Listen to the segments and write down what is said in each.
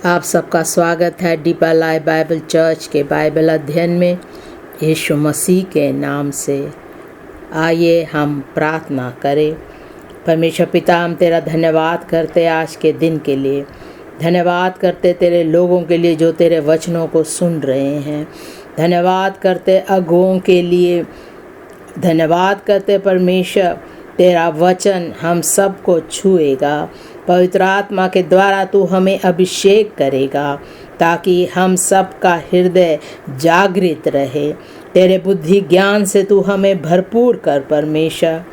आप सबका स्वागत है डीपर लाइफ बाइबल चर्च के बाइबल अध्ययन में। यीशु मसीह के नाम से आइए हम प्रार्थना करें। परमेश्वर पिता, हम तेरा धन्यवाद करते आज के दिन के लिए। धन्यवाद करते तेरे लोगों के लिए जो तेरे वचनों को सुन रहे हैं। धन्यवाद करते अगुओं के लिए। धन्यवाद करते परमेश्वर, तेरा वचन हम सबको छुएगा। पवित्र आत्मा के द्वारा तू हमें अभिषेक करेगा ताकि हम सबका हृदय जागृत रहे। तेरे बुद्धि ज्ञान से तू हमें भरपूर कर परमेश्वर।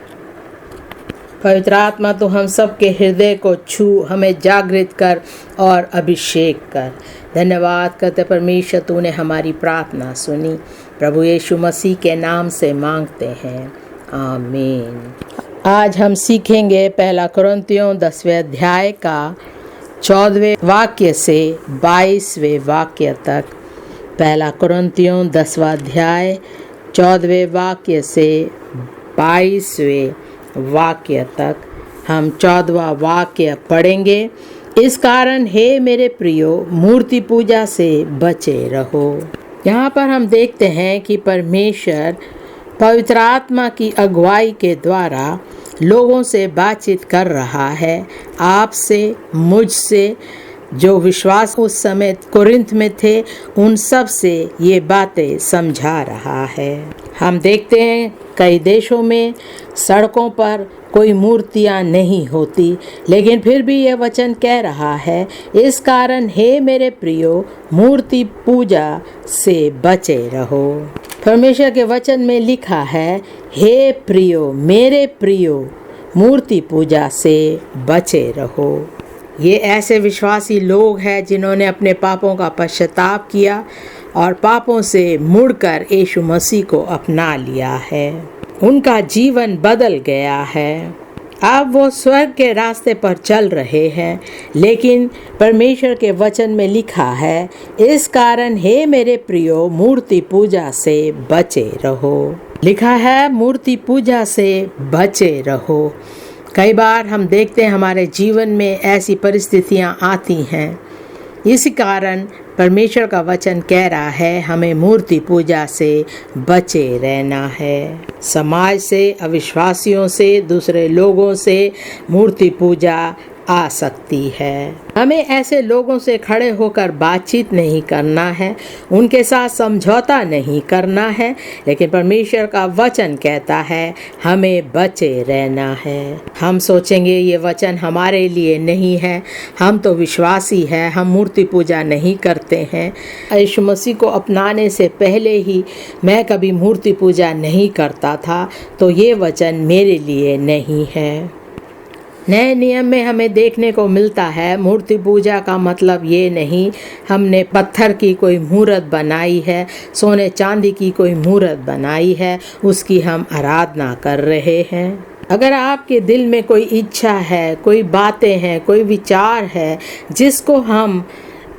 पवित्र आत्मा तू हम सबके हृदय को छू, हमें जागृत कर और अभिषेक कर। धन्यवाद करते परमेश्वर, तूने हमारी प्रार्थना सुनी। प्रभु यीशु मसीह के नाम से मांगते हैं, आमीन। आज हम सीखेंगे पहला कुरिन्थियों 10वें अध्याय का 14वें वाक्य से 22वें वाक्य तक। पहला कुरिन्थियों 10वां अध्याय 14वें वाक्य से 22वें वाक्य तक हम 14वां वाक्य पढ़ेंगे। इस कारण हे मेरे प्रियो, मूर्ति पूजा से बचे रहो। यहाँ पर हम देखते हैं कि परमेश्वर पवित्र आत्मा की अगुवाई के द्वारा लोगों से बातचीत कर रहा है। आपसे, मुझसे, जो विश्वास उस समय कुरिन्थ में थे, उन सब से ये बातें समझा रहा है। हम देखते हैं कई देशों में सड़कों पर कोई मूर्तियां नहीं होती, लेकिन फिर भी यह वचन कह रहा है, इस कारण हे मेरे प्रियो, मूर्ति पूजा से बचे रहो। परमेश्वर के वचन में लिखा है, हे प्रियो, मेरे प्रियो, मूर्ति पूजा से बचे रहो। ये ऐसे विश्वासी लोग हैं जिन्होंने अपने पापों का पश्चाताप किया और पापों से मुड़कर यीशु मसीह को अपना लिया है। उनका जीवन बदल गया है। अब वो स्वर्ग के रास्ते पर चल रहे हैं, लेकिन परमेश्वर के वचन में लिखा है, इस कारण हे मेरे प्रियो, मूर्ति पूजा से बचे रहो। लिखा है मूर्ति पूजा से बचे रहो। कई बार हम देखते हैं हमारे जीवन में ऐसी परिस्थितियां आती हैं। इसी कारण परमेश्वर का वचन कह रहा है, हमें मूर्ति पूजा से बचे रहना है। समाज से, अविश्वासियों से, दूसरे लोगों से मूर्ति पूजा आ सकती है। हमें ऐसे लोगों से खड़े होकर बातचीत नहीं करना है, उनके साथ समझौता नहीं करना है, लेकिन परमेश्वर का वचन कहता है हमें बचे रहना है। हम सोचेंगे ये वचन हमारे लिए नहीं है, हम तो विश्वासी हैं, हम मूर्ति पूजा नहीं करते हैं। यीशु मसीह को अपनाने से पहले ही मैं कभी मूर्ति पूजा नहीं करता था, तो ये वचन मेरे लिए नहीं है। नए नियम में हमें देखने को मिलता है मूर्ति पूजा का मतलब ये नहीं हमने पत्थर की कोई मूर्त बनाई है, सोने चांदी की कोई मूर्त बनाई है, उसकी हम आराधना कर रहे हैं। अगर आपके दिल में कोई इच्छा है, कोई बातें हैं, कोई विचार है जिसको हम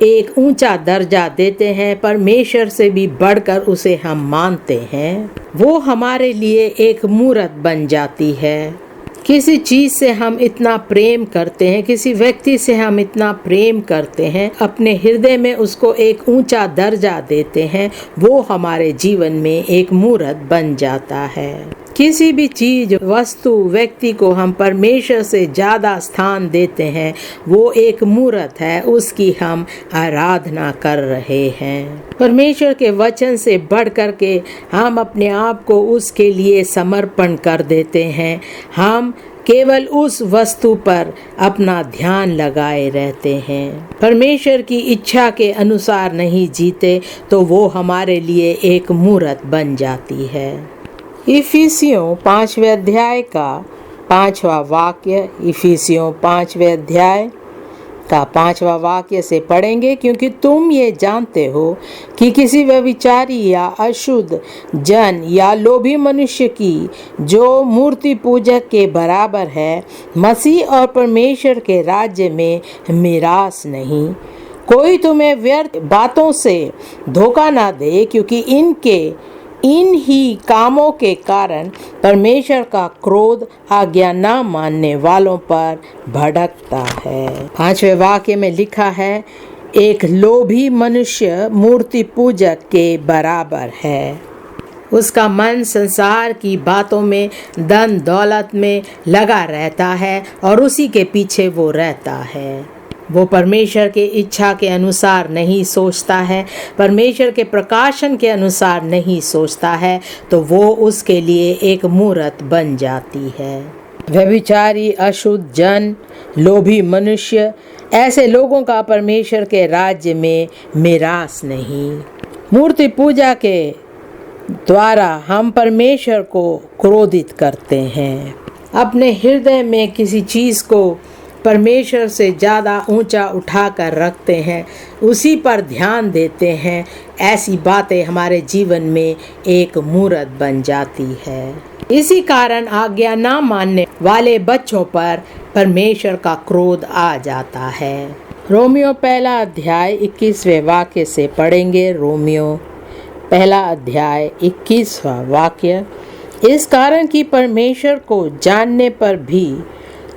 एक ऊंचा दर्जा देते हैं, परमेश्वर से भी बढ़कर उसे हम मानते हैं, वो हमारे लिए एक मूर्त बन जाती है। किसी चीज़ से हम इतना प्रेम करते हैं, किसी व्यक्ति से हम इतना प्रेम करते हैं, अपने हृदय में उसको एक ऊंचा दर्जा देते हैं, वो हमारे जीवन में एक मूर्त बन जाता है। किसी भी चीज, वस्तु, व्यक्ति को हम परमेश्वर से ज़्यादा स्थान देते हैं, वो एक मूर्त है, उसकी हम आराधना कर रहे हैं। परमेश्वर के वचन से बढ़ कर के हम अपने आप को उसके लिए समर्पण कर देते हैं। हम केवल उस वस्तु पर अपना ध्यान लगाए रहते हैं। परमेश्वर की इच्छा के अनुसार नहीं जीते तो वो हमारे लिए एक मूर्त बन जाती है। इफिसियों 5वें अध्याय का 5वां वाक्य, इफिसियों 5वें अध्याय का 5वां वाक्य से पढ़ेंगे। क्योंकि तुम ये जानते हो कि किसी व्यभिचारी या अशुद्ध जन या लोभी मनुष्य की जो मूर्ति पूजक के बराबर है, मसीह और परमेश्वर के राज्य में मिरास नहीं। कोई तुम्हें व्यर्थ बातों से धोखा ना दे, क्योंकि इन ही कामों के कारण परमेश्वर का क्रोध आज्ञा न मानने वालों पर भड़कता है। 5वें वाक्य में लिखा है, एक लोभी मनुष्य मूर्ति पूजक के बराबर है। उसका मन संसार की बातों में, धन दौलत में लगा रहता है और उसी के पीछे वो रहता है। वो परमेश्वर के इच्छा के अनुसार नहीं सोचता है, परमेश्वर के प्रकाशन के अनुसार नहीं सोचता है, तो वो उसके लिए एक मूरत बन जाती है। व्यभिचारी, अशुद्ध जन, लोभी मनुष्य, ऐसे लोगों का परमेश्वर के राज्य में मिरास नहीं। मूर्ति पूजा के द्वारा हम परमेश्वर को क्रोधित करते हैं। अपने हृदय में किसी चीज़ को परमेश्वर से ज़्यादा ऊंचा उठाकर रखते हैं, उसी पर ध्यान देते हैं। ऐसी बातें हमारे जीवन में एक मूरत बन जाती है। इसी कारण आज्ञा ना मानने वाले बच्चों पर परमेश्वर का क्रोध आ जाता है। रोमियो पहला अध्याय 21वें वाक्य से पढ़ेंगे। रोमियो पहला अध्याय 21वां वाक्य। इस कारण कि परमेश्वर को जानने पर भी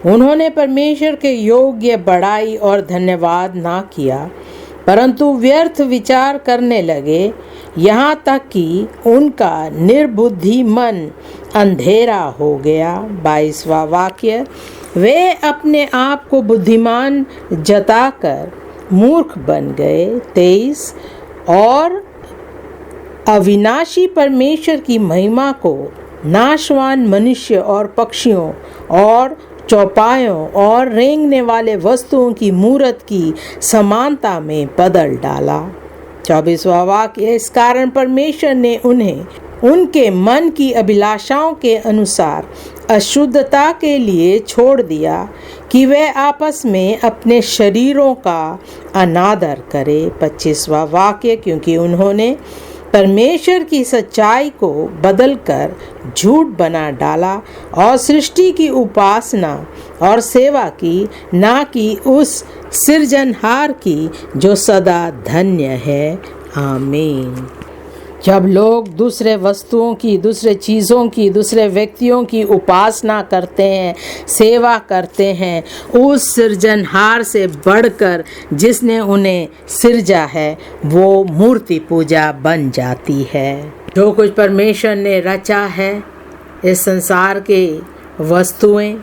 उन्होंने परमेश्वर के योग्य बड़ाई और धन्यवाद ना किया, परंतु व्यर्थ विचार करने लगे, यहाँ तक कि उनका निर्बुद्धि मन अंधेरा हो गया। 22वां वाक्य। वे अपने आप को बुद्धिमान जताकर मूर्ख बन गए। 23। और अविनाशी परमेश्वर की महिमा को नाशवान मनुष्य और पक्षियों और चौपायों और रेंगने वाले वस्तुओं की मूरत की समानता में बदल डाला। 24वां वाक्य। इस कारण परमेश्वर ने उन्हें उनके मन की अभिलाषाओं के अनुसार अशुद्धता के लिए छोड़ दिया कि वे आपस में अपने शरीरों का अनादर करें। 25वां वाक्य। क्योंकि उन्होंने परमेश्वर की सच्चाई को बदलकर झूठ बना डाला और सृष्टि की उपासना और सेवा की, ना कि उस सृजनहार की जो सदा धन्य है। आमीन। जब लोग दूसरे वस्तुओं की, दूसरे चीज़ों की, दूसरे व्यक्तियों की उपासना करते हैं, सेवा करते हैं, उस सृजनहार से बढ़कर जिसने उन्हें सृजा है, वो मूर्ति पूजा बन जाती है। जो कुछ परमेश्वर ने रचा है, इस संसार के वस्तुएं,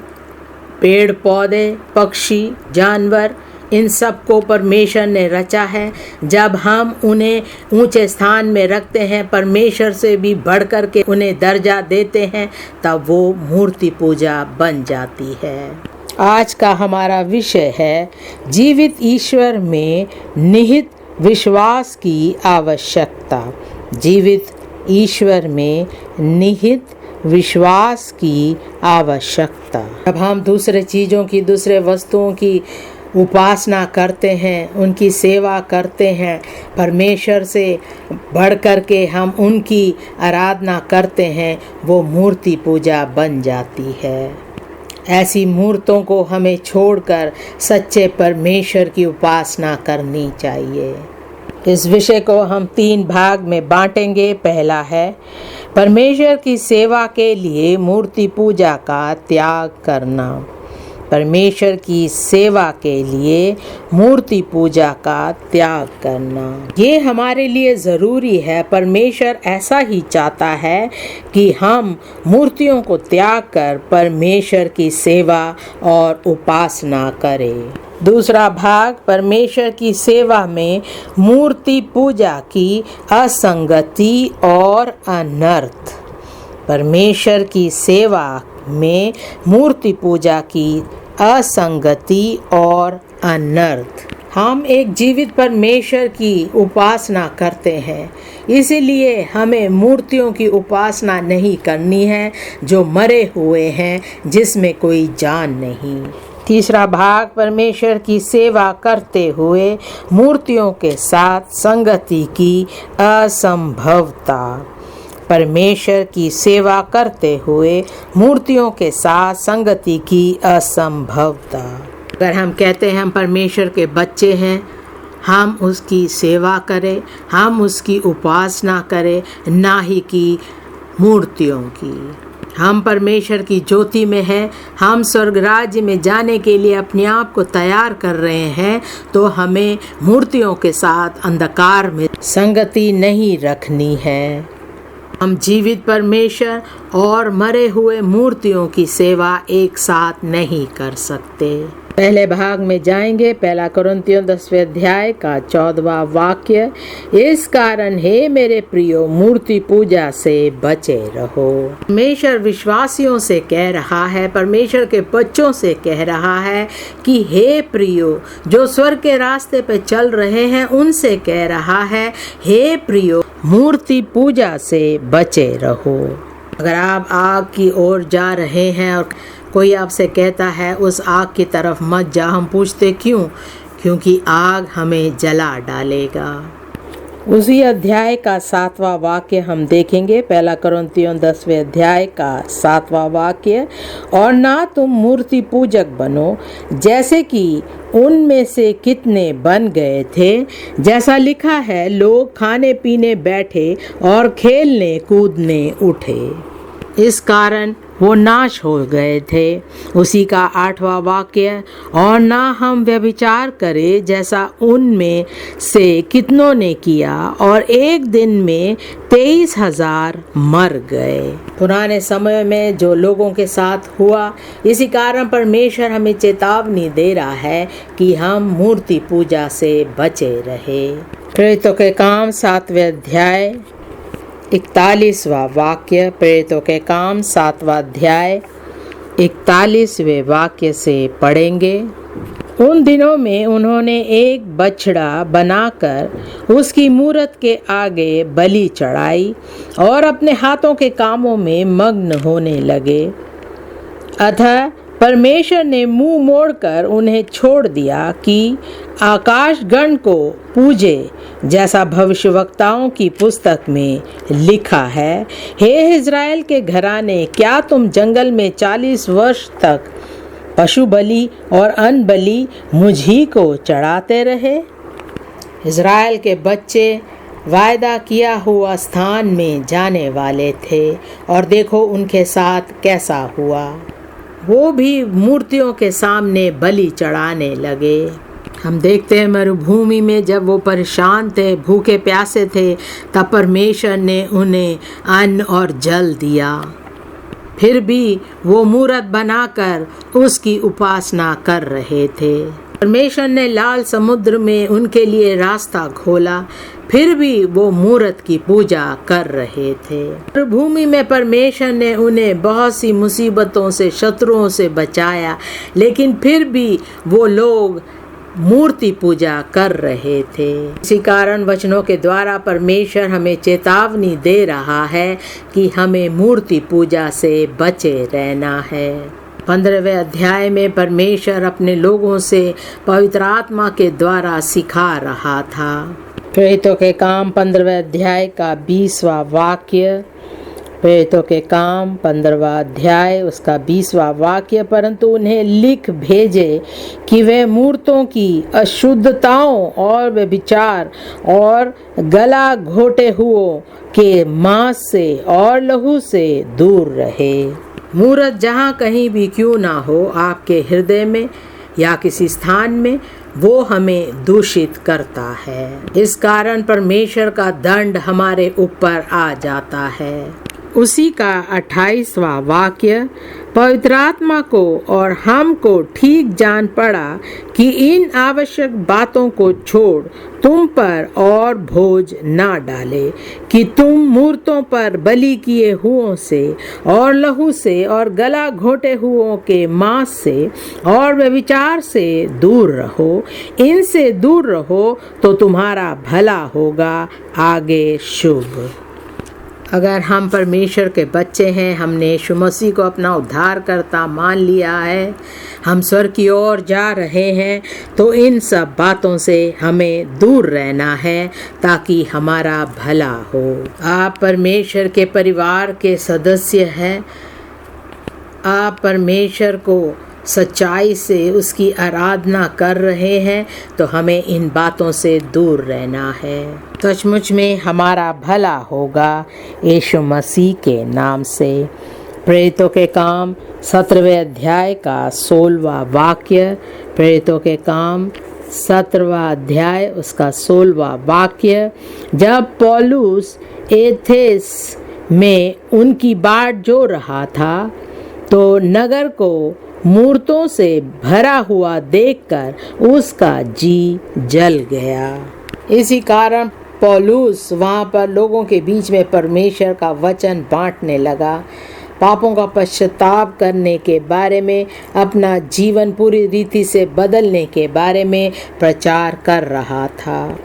पेड़ पौधे, पक्षी, जानवर, इन सब को परमेश्वर ने रचा है। जब हम उन्हें ऊंचे स्थान में रखते हैं, परमेश्वर से भी बढ़कर के उन्हें दर्जा देते हैं, तब वो मूर्ति पूजा बन जाती है। आज का हमारा विषय है जीवित ईश्वर में निहित विश्वास की आवश्यकता। जीवित ईश्वर में निहित विश्वास की आवश्यकता। जब हम दूसरे चीज़ों की, दूसरे वस्तुओं की उपासना करते हैं, उनकी सेवा करते हैं, परमेश्वर से बढ़कर के हम उनकी आराधना करते हैं, वो मूर्ति पूजा बन जाती है। ऐसी मूर्तों को हमें छोड़कर सच्चे परमेश्वर की उपासना करनी चाहिए। इस विषय को हम 3 भाग में बांटेंगे। पहला है परमेश्वर की सेवा के लिए मूर्ति पूजा का त्याग करना। परमेश्वर की सेवा के लिए मूर्ति पूजा का त्याग करना, ये हमारे लिए ज़रूरी है। परमेश्वर ऐसा ही चाहता है कि हम मूर्तियों को त्याग कर परमेश्वर की सेवा और उपासना करें। दूसरा भाग, परमेश्वर की सेवा में मूर्ति पूजा की असंगति और अनर्थ। परमेश्वर की सेवा में मूर्ति पूजा की असंगति और अनर्थ। हम एक जीवित परमेश्वर की उपासना करते हैं, इसीलिए हमें मूर्तियों की उपासना नहीं करनी है जो मरे हुए हैं, जिसमें कोई जान नहीं। तीसरा भाग, परमेश्वर की सेवा करते हुए मूर्तियों के साथ संगति की असंभवता। परमेश्वर की सेवा करते हुए मूर्तियों के साथ संगति की असंभवता। अगर हम कहते हैं हम परमेश्वर के बच्चे हैं, हम उसकी सेवा करें, हम उसकी उपासना करें, ना ही कि मूर्तियों की। हम परमेश्वर की ज्योति में हैं, हम स्वर्ग राज्य में जाने के लिए अपने आप को तैयार कर रहे हैं, तो हमें मूर्तियों के साथ अंधकार में संगति नहीं रखनी है। हम जीवित परमेश्वर और मरे हुए मूर्तियों की सेवा एक साथ नहीं कर सकते। पहले भाग में जाएंगे, पहला कुरिन्थियों 10वें अध्याय का 14वां वाक्य। इस कारण हे मेरे प्रियो, मूर्ति पूजा से बचे रहो। परमेश्वर विश्वासियों से कह रहा है, परमेश्वर के बच्चों से कह रहा है कि हे प्रियो, जो स्वर्ग के रास्ते पे चल रहे हैं उनसे कह रहा है, हे प्रियो, मूर्ति पूजा से बचे रहो। अगर आप आग की ओर जा रहे हैं और कोई आपसे कहता है उस आग की तरफ मत जा, हम पूछते क्यों? क्योंकि आग हमें जला डालेगा। उसी अध्याय का 7वां वाक्य हम देखेंगे, पहला कुरिन्थियों 10वें अध्याय का 7वां वाक्य। और ना तुम मूर्ति पूजक बनो, जैसे कि उनमें से कितने बन गए थे, जैसा लिखा है, लोग खाने पीने बैठे और खेलने कूदने उठे। इस कारण वो नाश हो गए थे। उसी का 8वां वाक्य, और ना हम व्यभिचार करें जैसा उनमें से कितनों ने किया, और एक दिन में 23,000 मर गए। पुराने समय में जो लोगों के साथ हुआ, इसी कारण परमेश्वर हमें चेतावनी दे रहा है कि हम मूर्ति पूजा से बचे रहे। प्रेरितों के काम 7वें अध्याय 41वां वाक्य। प्रेरितों के काम 7वां अध्याय 41वें वाक्य से पढ़ेंगे। उन दिनों में उन्होंने एक बछड़ा बनाकर उसकी मूरत के आगे बलि चढ़ाई और अपने हाथों के कामों में मग्न होने लगे। अतः परमेश्वर ने मुंह मोड़कर उन्हें छोड़ दिया कि आकाश गण को पूजे, जैसा भविष्यवक्ताओं की पुस्तक में लिखा है, हे इज़राइल के घराने, क्या तुम जंगल में 40 वर्ष तक पशु बलि और अन्न बलि मुझी को चढ़ाते रहे? इज़राइल के बच्चे वायदा किया हुआ स्थान में जाने वाले थे, और देखो उनके साथ कैसा हुआ। वो भी मूर्तियों के सामने बलि चढ़ाने लगे। हम देखते हैं मरुभूमि में जब वो परेशान थे, भूखे प्यासे थे, तब परमेश्वर ने उन्हें अन्न और जल दिया। फिर भी वो मूरत बनाकर उसकी उपासना कर रहे थे। परमेश्वर ने लाल समुद्र में उनके लिए रास्ता खोला, फिर भी वो मूरत की पूजा कर रहे थे। भूमि में परमेश्वर ने उन्हें बहुत सी मुसीबतों से, शत्रुओं से बचाया, लेकिन फिर भी वो लोग मूर्ति पूजा कर रहे थे। इसी कारण वचनों के द्वारा परमेश्वर हमें चेतावनी दे रहा है कि हमें मूर्ति पूजा से बचे रहना है। 15वें अध्याय में परमेश्वर अपने लोगों से पवित्र आत्मा के द्वारा सिखा रहा था। प्रेरितों के काम 15वें अध्याय का 20वां वाक्य। प्रेरितों के काम 15वां अध्याय उसका 20वां वाक्य। परंतु उन्हें लिख भेजे कि वे मूर्तों की अशुद्धताओं और व्यभिचार और गला घोटे हुओं के मांस से और लहू से दूर रहे। मूरत जहाँ कहीं भी क्यों ना हो, आपके हृदय में या किसी स्थान में, वो हमें दूषित करता है। इस कारण परमेश्वर का दंड हमारे ऊपर आ जाता है। उसी का 28वां वाक्य। पवित्र आत्मा को और हमको ठीक जान पड़ा कि इन आवश्यक बातों को छोड़ तुम पर और बोझ ना डाले, कि तुम मूर्तों पर बलि किए हुओं से और लहू से और गला घोटे हुओं के मांस से और व्यभिचार से दूर रहो। इनसे दूर रहो तो तुम्हारा भला होगा, आगे शुभ। अगर हम परमेश्वर के बच्चे हैं, हमने यीशु मसीह को अपना उद्धारकर्ता मान लिया है, हम स्वर्ग की ओर जा रहे हैं, तो इन सब बातों से हमें दूर रहना है ताकि हमारा भला हो। आप परमेश्वर के परिवार के सदस्य हैं, आप परमेश्वर को सच्चाई से उसकी आराधना कर रहे हैं, तो हमें इन बातों से दूर रहना है। सचमुच में हमारा भला होगा यीशु मसीह के नाम से। प्रेरितों के काम 17वें अध्याय का 16वां वाक्य। प्रेरितों के काम 17वां अध्याय उसका 16वां वाक्य। जब पौलुस एथेंस में उनकी बाट जोड़ रहा था तो नगर को मूर्तों से भरा हुआ देखकर उसका जी जल गया। इसी कारण पौलुस वहाँ पर लोगों के बीच में परमेश्वर का वचन बांटने लगा। पापों का पश्चाताप करने के बारे में, अपना जीवन पूरी रीति से बदलने के बारे में प्रचार कर रहा था।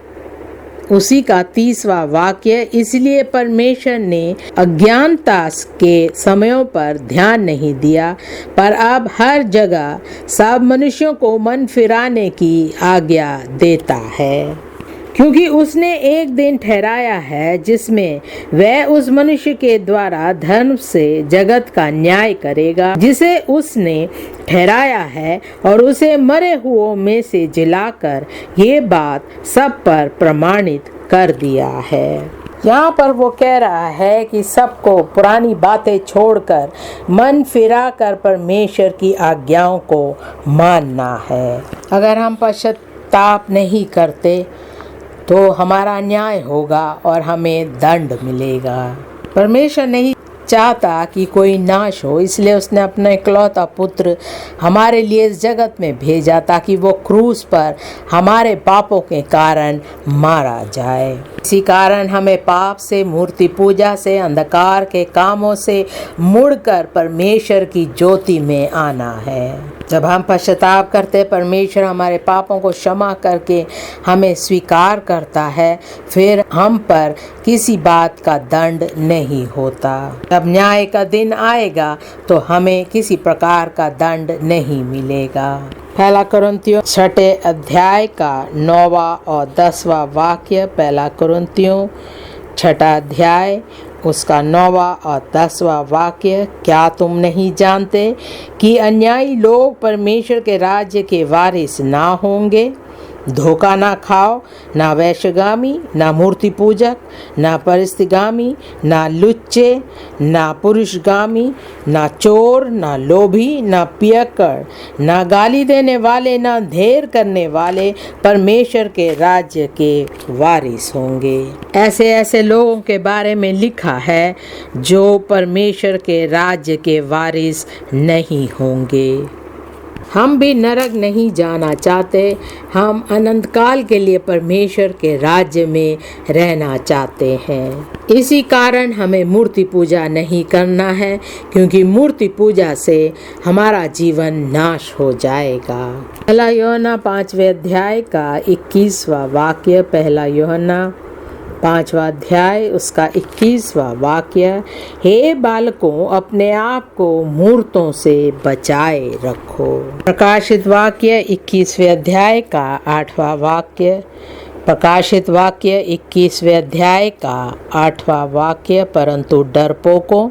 उसी का 30वां वाक्य, इसलिए परमेश्वर ने अज्ञानता के समयों पर ध्यान नहीं दिया, पर अब हर जगह सब मनुष्यों को मन फिराने की आज्ञा देता है, क्योंकि उसने एक दिन ठहराया है जिसमें वह उस मनुष्य के द्वारा धर्म से जगत का न्याय करेगा, जिसे उसने ठहराया है, और उसे मरे हुओं में से जिलाकर ये बात सब पर प्रमाणित कर दिया है। यहाँ पर वो कह रहा है कि सबको पुरानी बातें छोड़कर मन फिराकर परमेश्वर की आज्ञाओं को मानना है। अगर हम पश्चाताप नहीं करते तो हमारा न्याय होगा और हमें दंड मिलेगा। परमेश्वर नहीं चाहता कि कोई नाश हो, इसलिए उसने अपना इकलौता पुत्र हमारे लिए इस जगत में भेजा ताकि वो क्रूस पर हमारे पापों के कारण मारा जाए। इसी कारण हमें पाप से, मूर्ति पूजा से, अंधकार के कामों से मुड़कर परमेश्वर की ज्योति में आना है। जब हम पश्चाताप करते, परमेश्वर हमारे पापों को क्षमा करके हमें स्वीकार करता है, फिर हम पर किसी बात का दंड नहीं होता। जब न्याय का दिन आएगा तो हमें किसी प्रकार का दंड नहीं मिलेगा। पहला कुरिन्थियों 6 अध्याय का 9वां और 10वां वाक्य। पहला कुरिन्थियों 6 अध्याय उसका 9वां और 10वां वाक्य। क्या तुम नहीं जानते कि अन्यायी लोग परमेश्वर के राज्य के वारिस ना होंगे? धोखा ना खाओ, ना वैश्यगामी, ना मूर्ति पूजक, ना परिस्थिगामी, ना लुच्चे, ना पुरुषगामी, ना चोर, ना लोभी, ना पियक्कड़, ना गाली देने वाले, ना ढेर करने वाले परमेश्वर के राज्य के वारिस होंगे। ऐसे ऐसे लोगों के बारे में लिखा है जो परमेश्वर के राज्य के वारिस नहीं होंगे। हम भी नरक नहीं जाना चाहते, हम अनंत काल के लिए परमेश्वर के राज्य में रहना चाहते हैं। इसी कारण हमें मूर्ति पूजा नहीं करना है, क्योंकि मूर्ति पूजा से हमारा जीवन नाश हो जाएगा। पहला यूहन्ना 5वें अध्याय का 21वां वाक्य। पहला यूहन्ना 5वां अध्याय उसका 21वां वाक्य। हे बालकों, अपने आप को मूर्तों से बचाए रखो। प्रकाशित वाक्य 21वें अध्याय का 8वां वाक्य। प्रकाशित वाक्य 21वें अध्याय का 8वां वाक्य। परंतु डरपोकों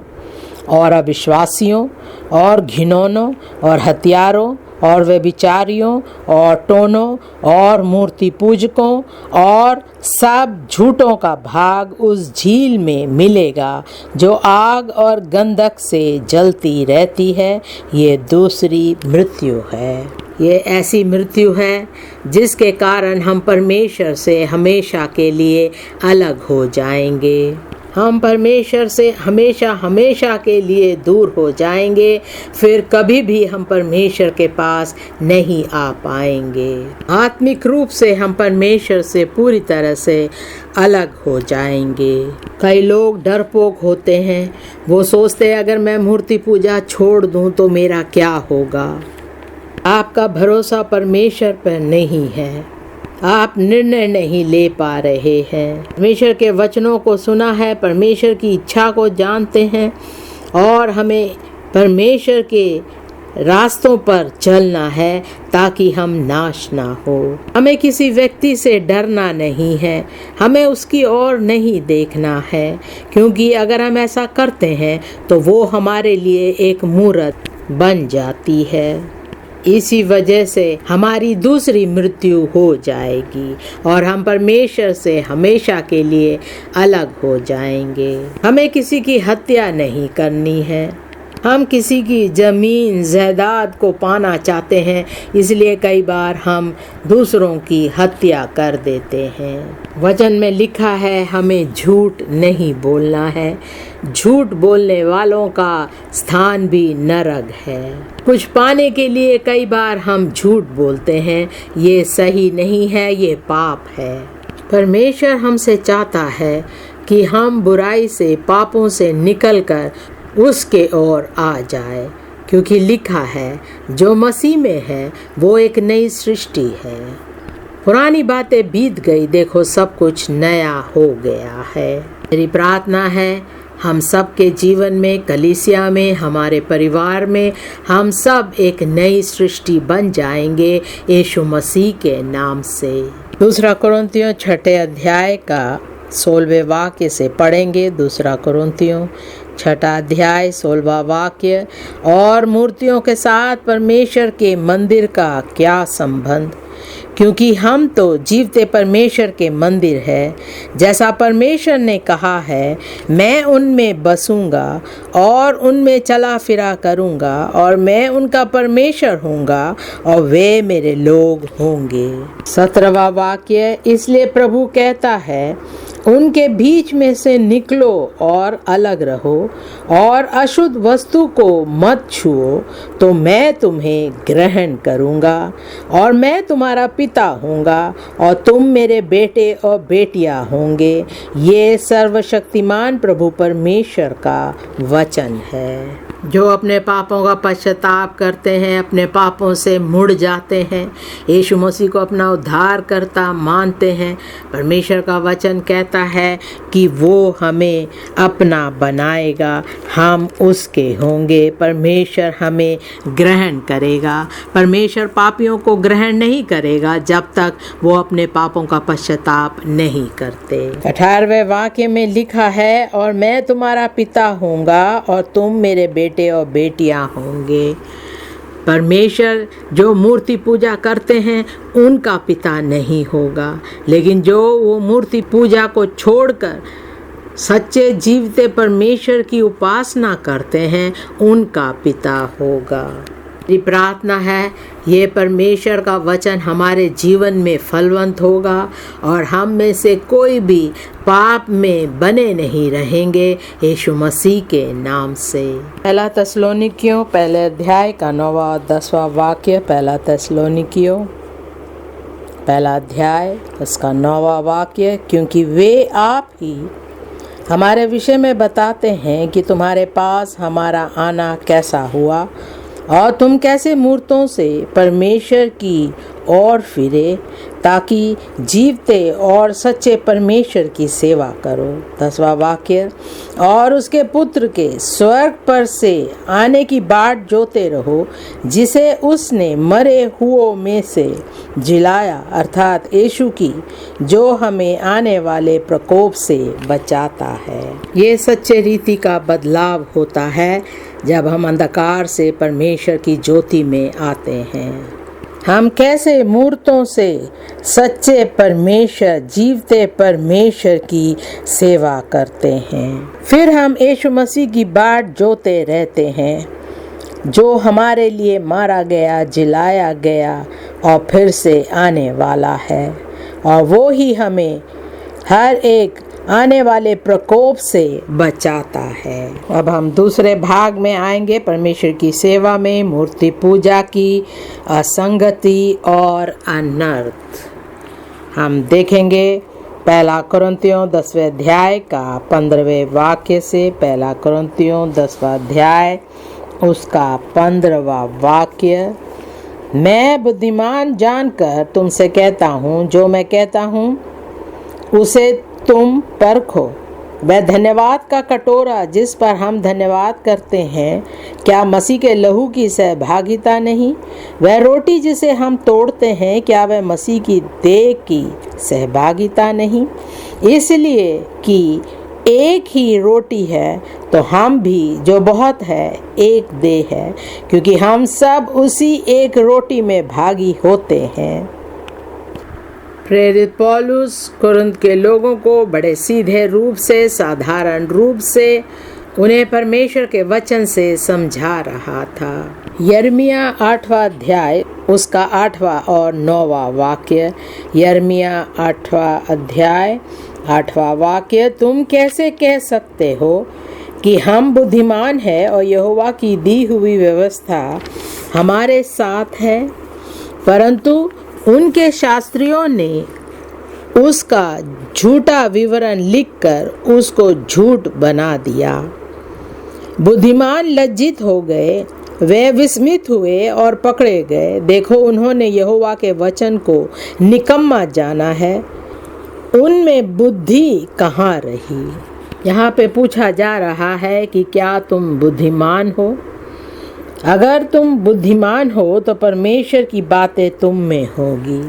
और अविश्वासियों और घिनौनों और हत्यारों और व्यभिचारियों और टोनों और मूर्ति पूजकों और सब झूठों का भाग उस झील में मिलेगा जो आग और गंधक से जलती रहती है। ये दूसरी मृत्यु है। ये ऐसी मृत्यु है जिसके कारण हम परमेश्वर से हमेशा के लिए अलग हो जाएंगे। हम परमेश्वर से हमेशा हमेशा के लिए दूर हो जाएंगे, फिर कभी भी हम परमेश्वर के पास नहीं आ पाएंगे। आत्मिक रूप से हम परमेश्वर से पूरी तरह से अलग हो जाएंगे। कई लोग डरपोक होते हैं, वो सोचते हैं अगर मैं मूर्ति पूजा छोड़ दूं तो मेरा क्या होगा। आपका भरोसा परमेश्वर पर नहीं है, आप निर्णय नहीं ले पा रहे हैं। परमेश्वर के वचनों को सुना है, परमेश्वर की इच्छा को जानते हैं और हमें परमेश्वर के रास्तों पर चलना है ताकि हम नाश ना हो। हमें किसी व्यक्ति से डरना नहीं है, हमें उसकी ओर नहीं देखना है, क्योंकि अगर हम ऐसा करते हैं तो वो हमारे लिए एक मूरत बन जाती है। इसी वजह से हमारी दूसरी मृत्यु हो जाएगी और हम परमेश्वर से हमेशा के लिए अलग हो जाएंगे। हमें किसी की हत्या नहीं करनी है, हम किसी की ज़मीन जायदाद को पाना चाहते हैं, इसलिए कई बार हम दूसरों की हत्या कर देते हैं। वचन में लिखा है हमें झूठ नहीं बोलना है। झूठ बोलने वालों का स्थान भी नरक है। कुछ पाने के लिए कई बार हम झूठ बोलते हैं, ये सही नहीं है, ये पाप है। परमेश्वर हमसे चाहता है कि हम बुराई से, पापों से निकलकर उसके ओर आ जाए, क्योंकि लिखा है जो मसीह में है वो एक नई सृष्टि है। पुरानी बातें बीत गई, देखो सब कुछ नया हो गया है। मेरी प्रार्थना है हम सब के जीवन में, कलीसिया में, हमारे परिवार में हम सब एक नई सृष्टि बन जाएंगे यीशु मसीह के नाम से। 2 कुरिन्थियों 6 अध्याय का 16वें वाक्य से पढ़ेंगे। 2 कुरिन्थियों 6 अध्याय 16वां वाक्य। और मूर्तियों के साथ परमेश्वर के मंदिर का क्या संबंध, क्योंकि हम तो जीवते परमेश्वर के मंदिर है। जैसा परमेश्वर ने कहा है, मैं उनमें बसूंगा और उनमें चला फिरा करूंगा और मैं उनका परमेश्वर होऊंगा और वे मेरे लोग होंगे। 17वां वाक्य। इसलिए प्रभु कहता है उनके बीच में से निकलो और अलग रहो और अशुद्ध वस्तु को मत छुओ, तो मैं तुम्हें ग्रहण करूंगा और मैं तुम्हारा पिता होऊंगा और तुम मेरे बेटे और बेटियां होंगे। ये सर्वशक्तिमान प्रभु परमेश्वर का वचन है। जो अपने पापों का पश्चाताप करते हैं, अपने पापों से मुड़ जाते हैं, यीशु मसीह को अपना उद्धारकर्ता मानते हैं, परमेश्वर का वचन कहता है कि वो हमें अपना बनाएगा, हम उसके होंगे, परमेश्वर हमें ग्रहण करेगा। परमेश्वर पापियों को ग्रहण नहीं करेगा जब तक वो अपने पापों का पश्चाताप नहीं करते। 18वें वाक्य में लिखा है और मैं तुम्हारा पिता होऊंगा और तुम मेरे बेटे और बेटियां होंगे। परमेश्वर जो मूर्ति पूजा करते हैं उनका पिता नहीं होगा, लेकिन जो वो मूर्ति पूजा को छोड़कर सच्चे जीवते परमेश्वर की उपासना करते हैं उनका पिता होगा। मेरी प्रार्थना है ये परमेश्वर का वचन हमारे जीवन में फलवंत होगा और हम में से कोई भी पाप में बने नहीं रहेंगे यीशु मसीह के नाम से। 1 थिस्सलुनीकियों 1 अध्याय का 9वां और 10वां वाक्य। 1 थिस्सलुनीकियों 1 अध्याय उसका 9वां वाक्य। क्योंकि वे आप ही हमारे विषय में बताते हैं कि तुम्हारे पास हमारा आना कैसा हुआ और तुम कैसे मूर्तों से परमेश्वर की ओर फिरे, ताकि जीवते और सच्चे परमेश्वर की सेवा करो। 10वां वाक्य। और उसके पुत्र के स्वर्ग पर से आने की बाट जोते रहो, जिसे उसने मरे हुओं में से जिलाया, अर्थात यीशु की, जो हमें आने वाले प्रकोप से बचाता है। ये सच्चे रीति का बदलाव होता है जब हम अंधकार से परमेश्वर की ज्योति में आते हैं। हम कैसे मूर्तों से सच्चे परमेश्वर, जीवते परमेश्वर की सेवा करते हैं। फिर हम यीशु मसीह की बाट जोते रहते हैं, जो हमारे लिए मारा गया, जिलाया गया और फिर से आने वाला है, और वो ही हमें हर एक आने वाले प्रकोप से बचाता है। अब हम दूसरे भाग में आएंगे, परमेश्वर की सेवा में मूर्ति पूजा की असंगति और अनर्थ। हम देखेंगे 1 कुरिन्थियों 10वें अध्याय का 15वें वाक्य से। 1 कुरिन्थियों 10वां अध्याय उसका 15वां वाक्य। मैं बुद्धिमान जानकर तुमसे कहता हूँ, जो मैं कहता हूँ उसे तुम परखो। वह धन्यवाद का कटोरा जिस पर हम धन्यवाद करते हैं, क्या मसीह के लहू की सहभागिता नहीं? वह रोटी जिसे हम तोड़ते हैं, क्या वह मसीह की देह की सहभागिता नहीं? इसलिए कि एक ही रोटी है तो हम भी, जो बहुत है, एक देह है, क्योंकि हम सब उसी एक रोटी में भागी होते हैं। प्रेरित पौलुस कुरिन्थ के लोगों को बड़े सीधे रूप से, साधारण रूप से उन्हें परमेश्वर के वचन से समझा रहा था। यिर्मयाह 8वां अध्याय उसका 8वां और 9वां वाक्य। यिर्मयाह 8वां अध्याय 8वां वाक्य, तुम कैसे कह सकते हो कि हम बुद्धिमान हैं और यहोवा की दी हुई व्यवस्था हमारे साथ है, परंतु उनके शास्त्रियों ने उसका झूठा विवरण लिखकर उसको झूठ बना दिया। बुद्धिमान लज्जित हो गए, वे विस्मित हुए और पकड़े गए। देखो, उन्होंने यहोवा के वचन को निकम्मा जाना है, उनमें बुद्धि कहाँ रही। यहाँ पे पूछा जा रहा है कि क्या तुम बुद्धिमान हो? अगर तुम बुद्धिमान हो तो परमेश्वर की बातें तुम में होगी।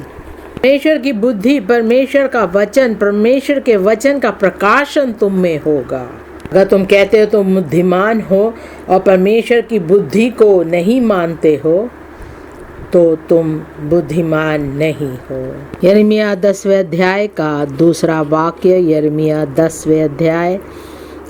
परमेश्वर की बुद्धि, परमेश्वर का वचन, परमेश्वर के वचन का प्रकाशन तुम में होगा। अगर तुम कहते हो तुम बुद्धिमान हो और परमेश्वर की बुद्धि को नहीं मानते हो तो तुम बुद्धिमान नहीं हो। यिर्मयाह 10वें अध्याय का दूसरा वाक्य। यिर्मयाह 10वें अध्याय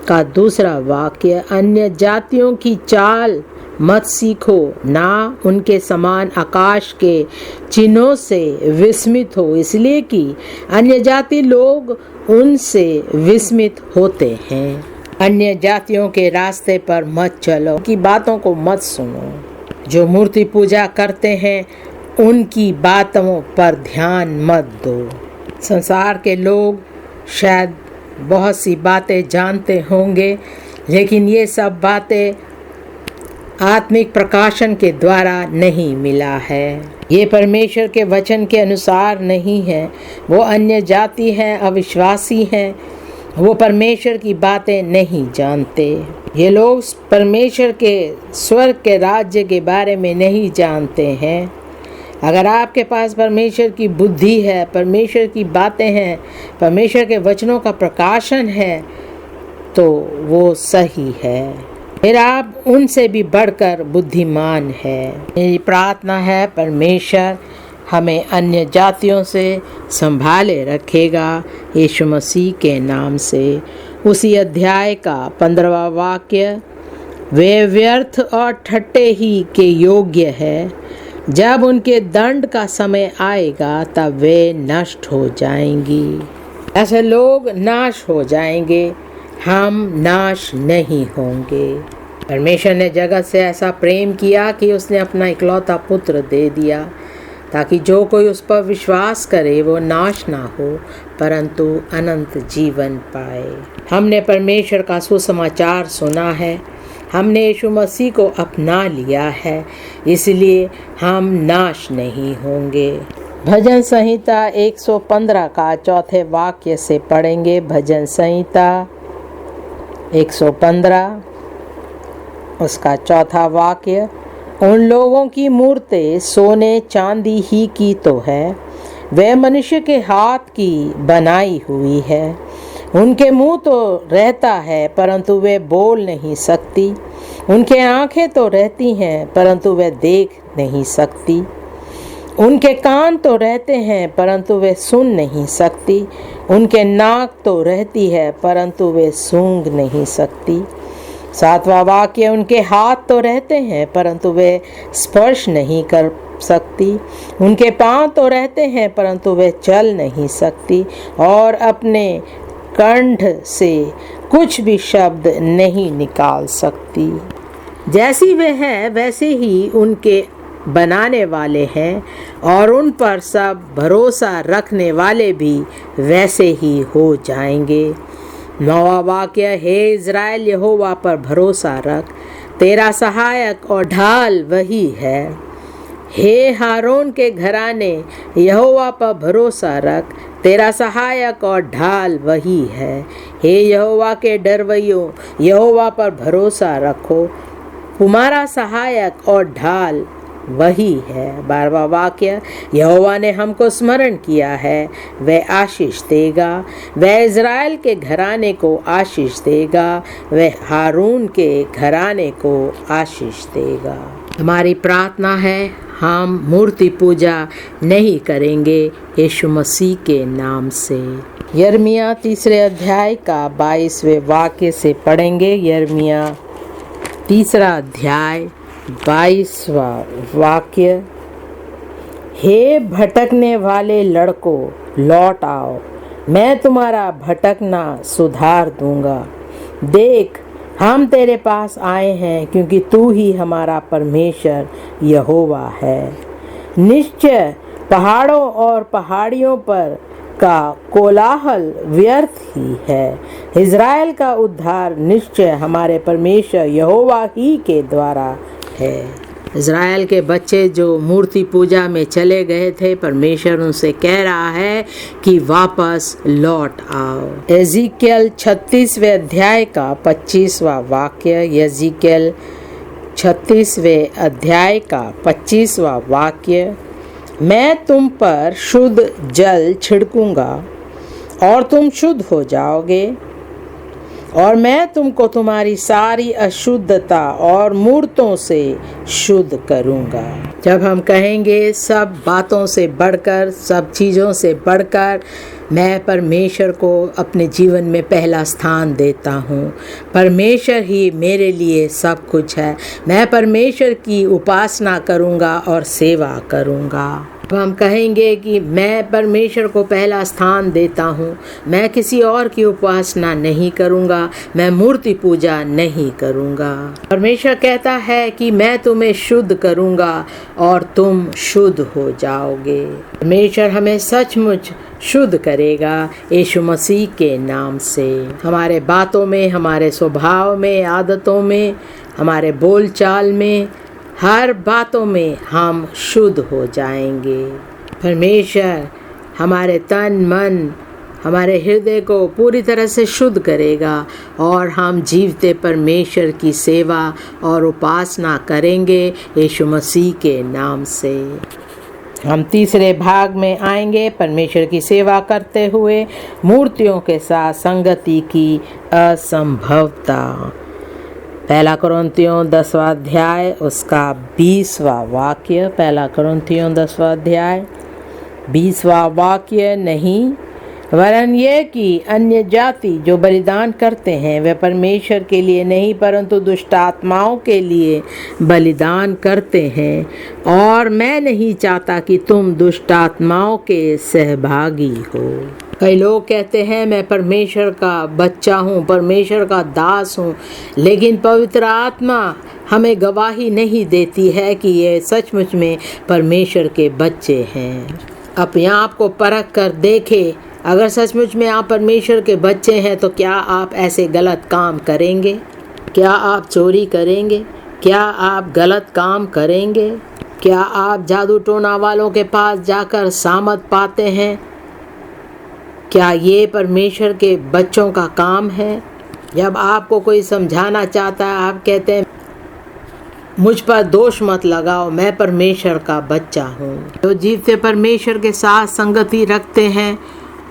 का दूसरा वाक्य, अन्य जातियों की चाल मत सीखो, ना उनके समान आकाश के चिन्हों से विस्मित हो, इसलिए कि अन्य जाति लोग उनसे विस्मित होते हैं। अन्य जातियों के रास्ते पर मत चलो, उनकी बातों को मत सुनो। जो मूर्ति पूजा करते हैं उनकी बातों पर ध्यान मत दो। संसार के लोग शायद बहुत सी बातें जानते होंगे, लेकिन ये सब बातें आत्मिक प्रकाशन के द्वारा नहीं मिला है। ये परमेश्वर के वचन के अनुसार नहीं है। वो अन्य जाति हैं, अविश्वासी हैं, वो परमेश्वर की बातें नहीं जानते। ये लोग परमेश्वर के स्वर्ग के राज्य के बारे में नहीं जानते हैं। अगर आपके पास परमेश्वर की बुद्धि है, परमेश्वर की बातें हैं, परमेश्वर के वचनों का प्रकाशन है, तो वो सही है, फिर आप उनसे भी बढ़कर बुद्धिमान है। मेरी प्रार्थना है परमेश्वर हमें अन्य जातियों से संभाले रखेगा, यीशु मसीह के नाम से। उसी अध्याय का 15वां वाक्य, वे व्यर्थ और ठट्टे ही के योग्य है, जब उनके दंड का समय आएगा तब वे नष्ट हो जाएंगी। ऐसे लोग नाश हो जाएंगे, हम नाश नहीं होंगे। परमेश्वर ने जगत से ऐसा प्रेम किया कि उसने अपना इकलौता पुत्र दे दिया, ताकि जो कोई उस पर विश्वास करे वो नाश ना हो परंतु अनंत जीवन पाए। हमने परमेश्वर का सुसमाचार सुना है, हमने यीशु मसीह को अपना लिया है, इसलिए हम नाश नहीं होंगे। भजन संहिता 115 का चौथे वाक्य से पढ़ेंगे। भजन संहिता 115 उसका चौथा वाक्य, उन लोगों की मूर्तें सोने चांदी ही की तो है, वे मनुष्य के हाथ की बनाई हुई है। उनके मुंह तो रहता है परंतु वे बोल नहीं सकती, उनके आंखें तो रहती हैं परंतु वे देख नहीं सकती, उनके कान तो रहते हैं परंतु वे सुन नहीं सकती, उनके नाक तो रहती है परंतु वे सूंघ नहीं सकती। 7वां वाक्य, उनके हाथ तो रहते हैं परंतु वे स्पर्श नहीं कर सकती, उनके पांव तो रहते हैं परंतु वे चल नहीं सकती, और अपने कंठ से कुछ भी शब्द नहीं निकाल सकती। जैसी वे है वैसे ही उनके बनाने वाले हैं, और उन पर सब भरोसा रखने वाले भी वैसे ही हो जाएंगे। 9वां वाक्य, हे इज़राइल यहोवा पर भरोसा रख, तेरा सहायक और ढाल वही है। हे हारून के घराने यहोवा पर भरोसा रख, तेरा सहायक और ढाल वही है। हे यहोवा के डरवैयों यहोवा पर भरोसा रखो, तुम्हारा सहायक और ढाल वही है। 12वां वाक्य, यहोवा ने हमको स्मरण किया है, वह आशीष देगा, वह इज़राइल के घराने को आशीष देगा, वह हारून के घराने को आशीष देगा। हमारी प्रार्थना है हम मूर्ति पूजा नहीं करेंगे यीशु मसीह के नाम से। यिर्मयाह 3 अध्याय का 22वें वाक्य से पढ़ेंगे। यिर्मयाह 3 अध्याय 22वां वाक्य। हे भटकने वाले लड़कों, लौट आओ, मैं तुम्हारा भटकना सुधार दूंगा। देख, हम तेरे पास आए हैं, क्योंकि तू ही हमारा परमेश्वर यहोवा है। निश्चय पहाड़ों और पहाड़ियों पर का कोलाहल व्यर्थ ही है। इज़राइल का उद्धार निश्चय हमारे परमेश्वर यहोवा ही के द्वारा है। इज़राइल के बच्चे जो मूर्ति पूजा में चले गए थे, परमेश्वर उनसे कह रहा है कि वापस लौट आओ। एजिकल 36वें अध्याय का 25वां वाक्य। एजिकल 36वें अध्याय का 25वां वाक्य। मैं तुम पर शुद्ध जल छिड़कूंगा और तुम शुद्ध हो जाओगे, और मैं तुमको तुम्हारी सारी अशुद्धता और मूर्तों से शुद्ध करूंगा। जब हम कहेंगे सब बातों से बढ़कर, सब चीज़ों से बढ़कर मैं परमेश्वर को अपने जीवन में पहला स्थान देता हूँ, परमेश्वर ही मेरे लिए सब कुछ है, मैं परमेश्वर की उपासना करूँगा और सेवा करूँगा। हम कहेंगे कि मैं परमेश्वर को पहला स्थान देता हूँ, मैं किसी और की उपासना नहीं करूँगा, मैं मूर्ति पूजा नहीं करूँगा। परमेश्वर कहता है कि मैं तुम्हें शुद्ध करूँगा और तुम शुद्ध हो जाओगे। परमेश्वर हमें सचमुच शुद्ध करेगा यीशु मसीह के नाम से। हमारे बातों में, हमारे स्वभाव में, आदतों में, हमारे बोलचाल में, हर बातों में हम शुद्ध हो जाएंगे। परमेश्वर हमारे तन मन, हमारे हृदय को पूरी तरह से शुद्ध करेगा और हम जीवते परमेश्वर की सेवा और उपासना करेंगे यीशु मसीह के नाम से। हम तीसरे भाग में आएंगे, परमेश्वर की सेवा करते हुए मूर्तियों के साथ संगति की असंभवता। पहला कुरिन्थियों 10वां अध्याय उसका 20वां वाक्य। पहला कुरिन्थियों 10वां अध्याय 20वां वाक्य। नहीं, वरन ये कि अन्य जाति जो बलिदान करते हैं वे परमेश्वर के लिए नहीं परंतु दुष्ट आत्माओं के लिए बलिदान करते हैं, और मैं नहीं चाहता कि तुम दुष्ट आत्माओं के सहभागी हो। कई लोग कहते हैं मैं परमेश्वर का बच्चा हूँ, परमेश्वर का दास हूँ, लेकिन पवित्र आत्मा हमें गवाही नहीं देती है कि ये सचमुच में परमेश्वर के बच्चे हैं। अपने आप को परख कर देखें, अगर सचमुच में आप परमेश्वर के बच्चे हैं तो क्या आप ऐसे गलत काम करेंगे? क्या आप चोरी करेंगे? क्या आप गलत काम करेंगे? क्या आप जादू टोना वालों के पास जाकर सामत पाते हैं? क्या ये परमेश्वर के बच्चों का काम है? जब आपको कोई समझाना चाहता है, आप कहते हैं मुझ पर दोष मत लगाओ, मैं परमेश्वर का बच्चा हूँ। जो जीवते परमेश्वर के साथ संगति रखते हैं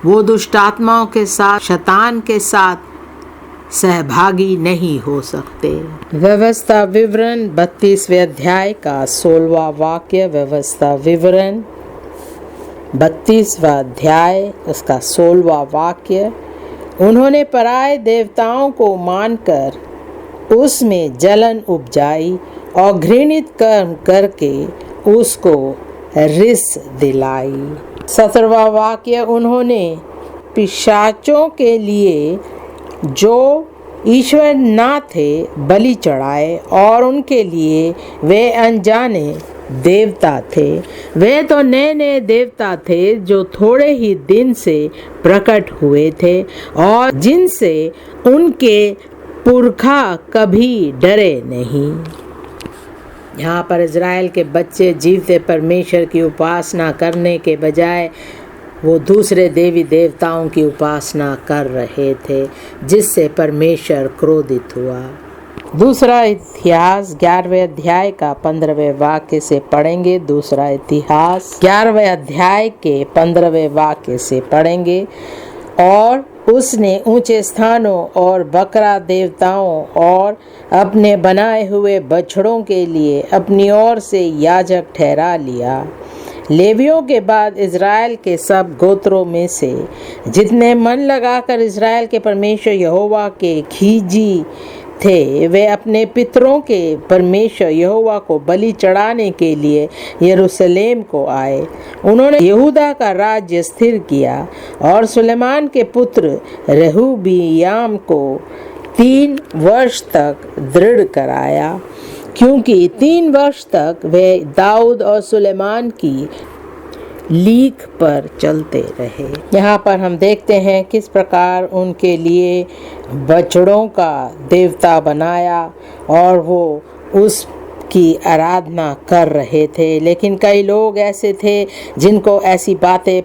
वो दुष्ट आत्माओं के साथ, शैतान के साथ सहभागी नहीं हो सकते। व्यवस्था विवरण 32वें अध्याय का 16वां वाक्य। व्यवस्था विवरण 32वां अध्याय उसका 16वां वाक्य। उन्होंने पराये देवताओं को मानकर उसमें जलन उपजाई और घृणित कर्म करके उसको रिस दिलाई। 17वां वाक्य। उन्होंने पिशाचों के लिए जो ईश्वर ना थे बलि चढ़ाए, और उनके लिए वे अनजाने देवता थे। वे तो नए नए देवता थे जो थोड़े ही दिन से प्रकट हुए थे और जिनसे उनके पुरखा कभी डरे नहीं। यहाँ पर इज़राइल के बच्चे जीवते परमेश्वर की उपासना करने के बजाय वो दूसरे देवी देवताओं की उपासना कर रहे थे, जिससे परमेश्वर क्रोधित हुआ। दूसरा इतिहास 11वें अध्याय का 15वें वाक्य से पढ़ेंगे। दूसरा इतिहास 11वें अध्याय के 15वें वाक्य से पढ़ेंगे। और उसने ऊंचे स्थानों और बकरा देवताओं और अपने बनाए हुए बछड़ों के लिए अपनी ओर से याजक ठहरा लिया। लेवियों के बाद इज़राइल के सब गोत्रों में से जितने मन लगाकर इज़राइल के परमेश्वर यहोवा के खींची थे, वे अपने पितरों के परमेश्वर यहोवा को बलि चढ़ाने के लिए यरूशलेम को आए। उन्होंने यहूदा का राज्य स्थिर किया और सुलेमान के पुत्र रेहूबीयाम को 3 वर्ष तक दृढ़ कराया, क्योंकि 3 वर्ष तक वे दाऊद और सुलेमान की लीक पर चलते रहे। यहाँ पर हम देखते हैं किस प्रकार उनके लिए बछड़ों का देवता बनाया और वो उसकी आराधना कर रहे थे। लेकिन कई लोग ऐसे थे जिनको ऐसी बातें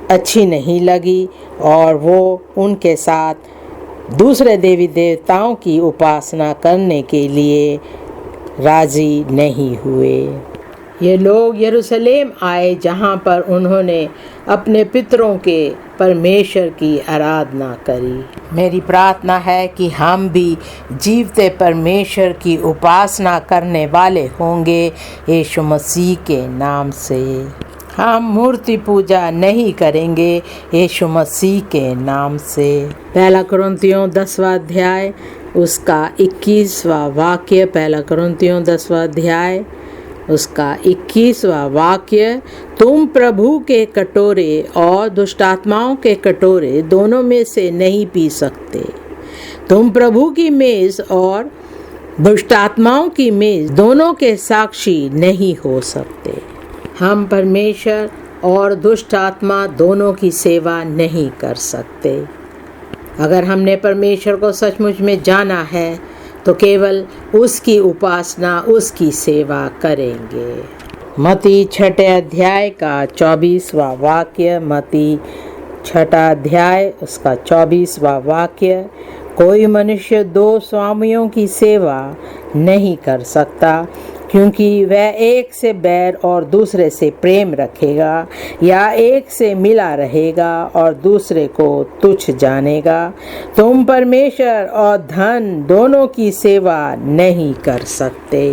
अच्छी नहीं लगी और वो उनके साथ दूसरे देवी देवताओं की उपासना करने के लिए राजी नहीं हुए। ये लोग यरूशलेम आए जहाँ पर उन्होंने अपने पितरों के परमेश्वर की आराधना करी। मेरी प्रार्थना है कि हम भी जीवते परमेश्वर की उपासना करने वाले होंगे यीशु मसीह के नाम से। हम मूर्ति पूजा नहीं करेंगे यीशु मसीह के नाम से। पहला कुरिन्थियों 10वां अध्याय उसका 21वां वाक्य। पहला कुरिन्थियों 10वां अध्याय उसका 21वां वाक्य, तुम प्रभु के कटोरे और दुष्टात्माओं के कटोरे दोनों में से नहीं पी सकते। तुम प्रभु की मेज और दुष्टात्माओं की मेज दोनों के साक्षी नहीं हो सकते। हम परमेश्वर और दुष्ट आत्मा दोनों की सेवा नहीं कर सकते। अगर हमने परमेश्वर को सचमुच में जाना है तो केवल उसकी उपासना, उसकी सेवा करेंगे। मत्ती 6 अध्याय का 24वां वाक्य। मत्ती 6 अध्याय उसका 24वां वाक्य, कोई मनुष्य 2 स्वामियों की सेवा नहीं कर सकता, क्योंकि वह एक से बैर और दूसरे से प्रेम रखेगा, या एक से मिला रहेगा और दूसरे को तुच्छ जानेगा। तुम परमेश्वर और धन दोनों की सेवा नहीं कर सकते।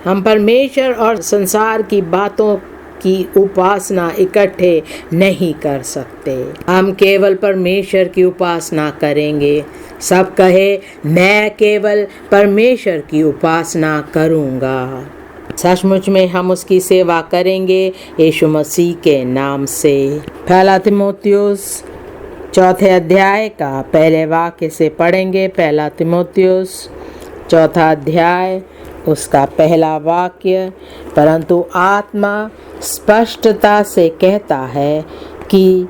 हम परमेश्वर और संसार की बातों की उपासना इकट्ठे नहीं कर सकते। हम केवल परमेश्वर की उपासना करेंगे। सब कहे, मैं केवल परमेश्वर की उपासना करूँगा। सचमुच में हम उसकी सेवा करेंगे यीशु मसीह के नाम से। पहला तीमुथियुस 4 अध्याय का पहले वाक्य से पढ़ेंगे। पहला तीमुथियुस 4 अध्याय उसका पहला वाक्य, परंतु आत्मा स्पष्टता से कहता है कि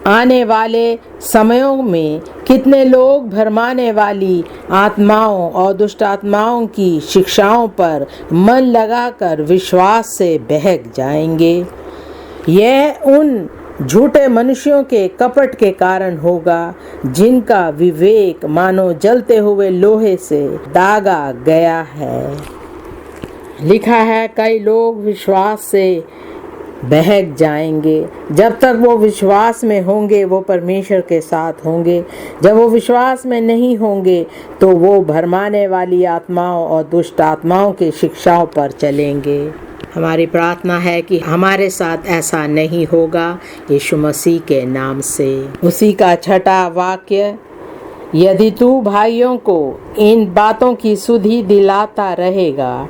आने वाले समयों में कितने लोग भरमाने वाली आत्माओं और दुष्ट आत्माओं की शिक्षाओं पर मन लगाकर विश्वास से बहक जाएंगे। यह उन झूठे मनुष्यों के कपट के कारण होगा जिनका विवेक मानो जलते हुए लोहे से दागा गया है। लिखा है, कई लोग विश्वास से बहक जाएंगे। जब तक वो विश्वास में होंगे वो परमेश्वर के साथ होंगे। जब वो विश्वास में नहीं होंगे तो वो भरमाने वाली आत्माओं और दुष्ट आत्माओं की शिक्षाओं पर चलेंगे। हमारी प्रार्थना है कि हमारे साथ ऐसा नहीं होगा यीशु मसीह के नाम से। उसी का 6वां वाक्य, यदि तू भाइयों को इन बातों की सुधि दिलाता रहेगा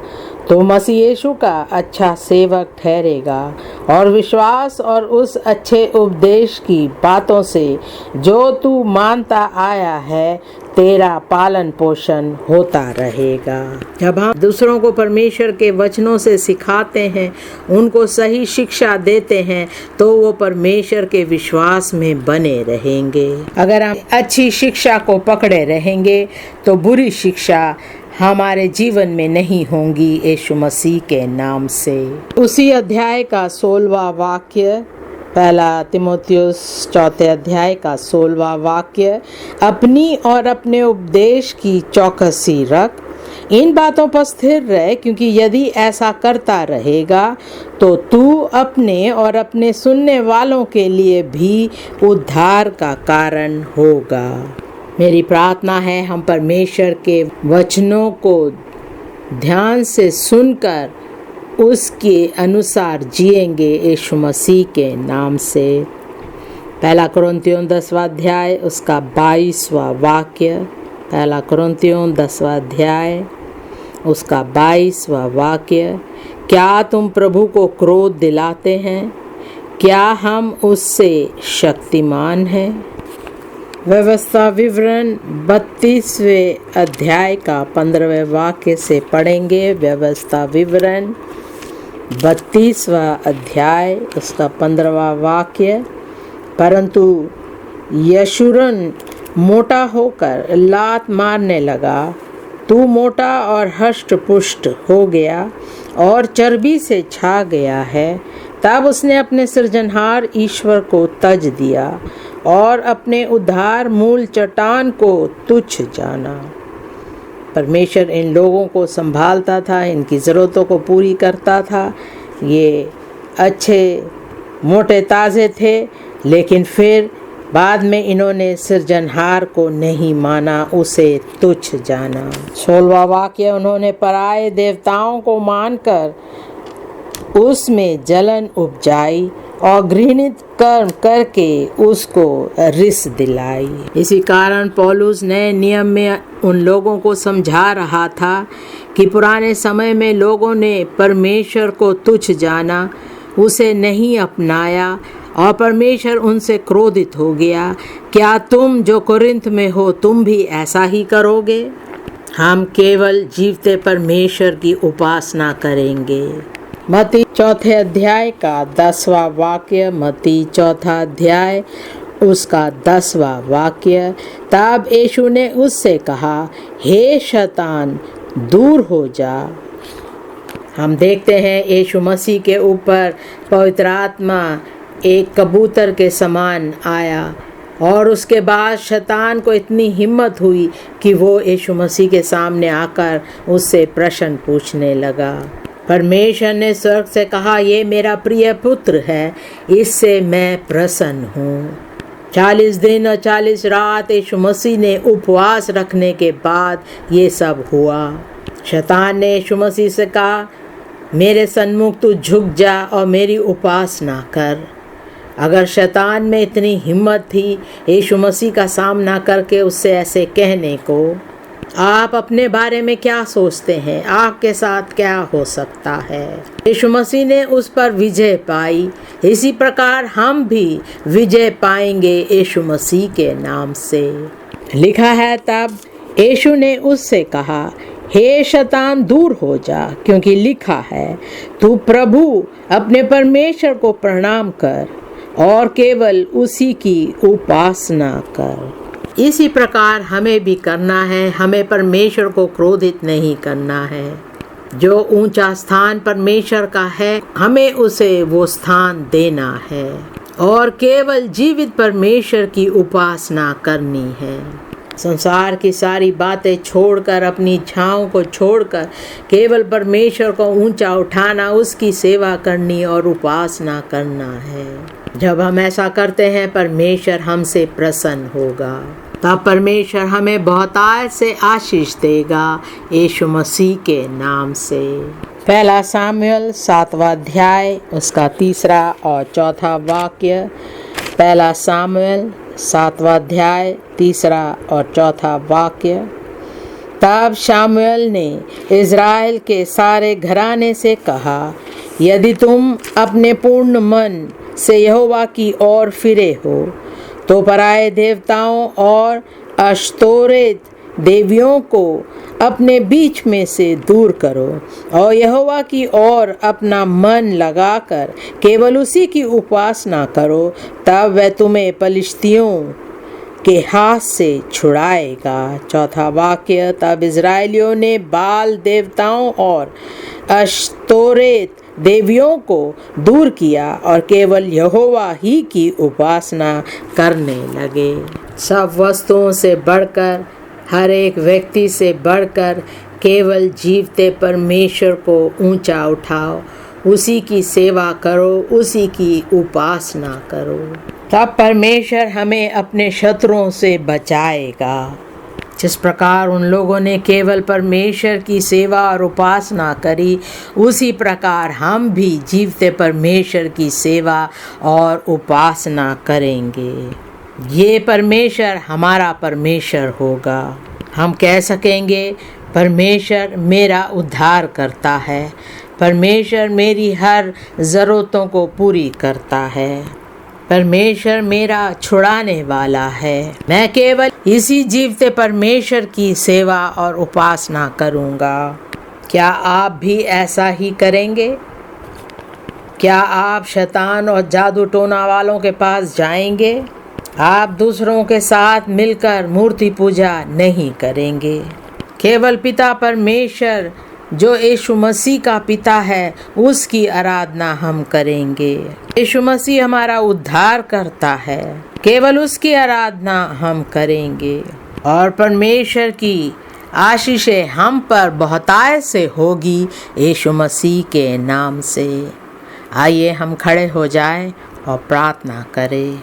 तो मसीह यीशु का अच्छा सेवक ठहरेगा और विश्वास और उस अच्छे उपदेश की बातों से जो तू मानता आया है तेरा पालन पोषण होता रहेगा। जब हम दूसरों को परमेश्वर के वचनों से सिखाते हैं, उनको सही शिक्षा देते हैं, तो वो परमेश्वर के विश्वास में बने रहेंगे। अगर हम अच्छी शिक्षा को पकड़े रहेंगे तो बुरी शिक्षा हमारे जीवन में नहीं होंगी यीशु मसीह के नाम से। उसी अध्याय का 16वां वाक्य, पहला तीमुथियुस 4 अध्याय का 16वां वाक्य, अपनी और अपने उपदेश की चौकसी रख, इन बातों पर स्थिर रह, क्योंकि यदि ऐसा करता रहेगा तो तू अपने और अपने सुनने वालों के लिए भी उद्धार का कारण होगा। मेरी प्रार्थना है हम परमेश्वर के वचनों को ध्यान से सुनकर उसके अनुसार जिएंगे यीशु मसीह के नाम से। पहला कुरिन्थियों 10वां अध्याय उसका 22वां वाक्य। पहला कुरिन्थियों 10वां अध्याय उसका 22वां वाक्य। क्या तुम प्रभु को क्रोध दिलाते हैं? क्या हम उससे शक्तिमान हैं? व्यवस्था विवरण 32वें अध्याय का 15वें वाक्य से पढ़ेंगे। व्यवस्था विवरण 32वां अध्याय उसका 15वां वाक्य। परंतु यशूरन मोटा होकर लात मारने लगा। तू मोटा और हष्ट पुष्ट हो गया और चर्बी से छा गया है। तब उसने अपने सृजनहार ईश्वर को तज दिया और अपने उद्धार मूल चट्टान को तुच्छ जाना। परमेश्वर इन लोगों को संभालता था, इनकी ज़रूरतों को पूरी करता था। ये अच्छे मोटे ताज़े थे, लेकिन फिर बाद में इन्होंने सृजनहार को नहीं माना, उसे तुच्छ जाना। 16वां वाक्य। उन्होंने पराये देवताओं को मानकर उसमें जलन उपजाई और घृणित कर्म करके उसको रिस दिलाई। इसी कारण पौलुस नए नियम में उन लोगों को समझा रहा था कि पुराने समय में लोगों ने परमेश्वर को तुच्छ जाना, उसे नहीं अपनाया और परमेश्वर उनसे क्रोधित हो गया। क्या तुम जो कुरिन्थ में हो तुम भी ऐसा ही करोगे? हम केवल जीवते परमेश्वर की उपासना करेंगे। मत्ती 4 अध्याय का 10वां वाक्य। मत्ती 4 अध्याय उसका 10वां वाक्य। तब यीशु ने उससे कहा, हे शैतान दूर हो जा। हम देखते हैं यीशु मसीह के ऊपर पवित्र आत्मा एक कबूतर के समान आया और उसके बाद शैतान को इतनी हिम्मत हुई कि वो यीशु मसीह के सामने आकर उससे प्रश्न पूछने लगा। परमेश्वर ने स्वर्ग से कहा, ये मेरा प्रिय पुत्र है, इससे मैं प्रसन्न हूँ। 40 दिन और 40 रात यीशु मसीह ने उपवास रखने के बाद ये सब हुआ। शैतान ने यीशु मसीह से कहा, मेरे सन्मुख तू झुक जा और मेरी उपासना कर। अगर शैतान में इतनी हिम्मत थी यीशु मसीह का सामना करके उससे ऐसे कहने को, आप अपने बारे में क्या सोचते हैं? आपके साथ क्या हो सकता है? यीशु मसीह ने उस पर विजय पाई। इसी प्रकार हम भी विजय पाएंगे यीशु मसीह के नाम से। लिखा है, तब यीशु ने उससे कहा, हे शैतान दूर हो जा, क्योंकि लिखा है, तू प्रभु अपने परमेश्वर को प्रणाम कर और केवल उसी की उपासना कर। इसी प्रकार हमें भी करना है। हमें परमेश्वर को क्रोधित नहीं करना है। जो ऊंचा स्थान परमेश्वर का है, हमें उसे वो स्थान देना है और केवल जीवित परमेश्वर की उपासना करनी है। संसार की सारी बातें छोड़कर, अपनी इच्छाओं को छोड़कर केवल परमेश्वर को ऊंचा उठाना, उसकी सेवा करनी और उपासना करना है। जब हम ऐसा करते हैं परमेश्वर हमसे प्रसन्न होगा। तब परमेश्वर हमें बहुतायत से आशीष देगा यीशु मसीह के नाम से। पहला सामुएल 7वां अध्याय उसका 3 और 4 वाक्य। पहला सामुएल 7वां अध्याय 3 और 4 वाक्य। तब शामुएल ने इज़राइल के सारे घराने से कहा, यदि तुम अपने पूर्ण मन से यहोवा की ओर फिरे हो तो पराये देवताओं और अश्तोरेत देवियों को अपने बीच में से दूर करो और यहोवा की ओर अपना मन लगाकर केवल उसी की उपासना करो, तब वह तुम्हें पलिश्तियों के हाथ से छुड़ाएगा। 4 वाक्य। तब इज़राइलियों ने बाल देवताओं और अश्तोरेत देवियों को दूर किया और केवल यहोवा ही की उपासना करने लगे। सब वस्तुओं से बढ़कर, हर एक व्यक्ति से बढ़कर केवल जीवते परमेश्वर को ऊंचा उठाओ, उसी की सेवा करो, उसी की उपासना करो। तब परमेश्वर हमें अपने शत्रुओं से बचाएगा। जिस प्रकार उन लोगों ने केवल परमेश्वर की सेवा और उपासना करी, उसी प्रकार हम भी जीवते परमेश्वर की सेवा और उपासना करेंगे। ये परमेश्वर हमारा परमेश्वर होगा। हम कह सकेंगे, परमेश्वर मेरा उद्धार करता है, परमेश्वर मेरी हर ज़रूरतों को पूरी करता है, परमेश्वर मेरा छुड़ाने वाला है। मैं केवल इसी जीवते परमेश्वर की सेवा और उपासना करूँगा। क्या आप भी ऐसा ही करेंगे? क्या आप शैतान और जादू टोना वालों के पास जाएंगे? आप दूसरों के साथ मिलकर मूर्ति पूजा नहीं करेंगे। केवल पिता परमेश्वर जो यीशु मसीह का पिता है, उसकी आराधना हम करेंगे। यीशु मसीह हमारा उद्धार करता है, केवल उसकी आराधना हम करेंगे और परमेश्वर की आशीषें हम पर बहुतायत से होगी यीशु मसीह के नाम से। आइए हम खड़े हो जाएं और प्रार्थना करें।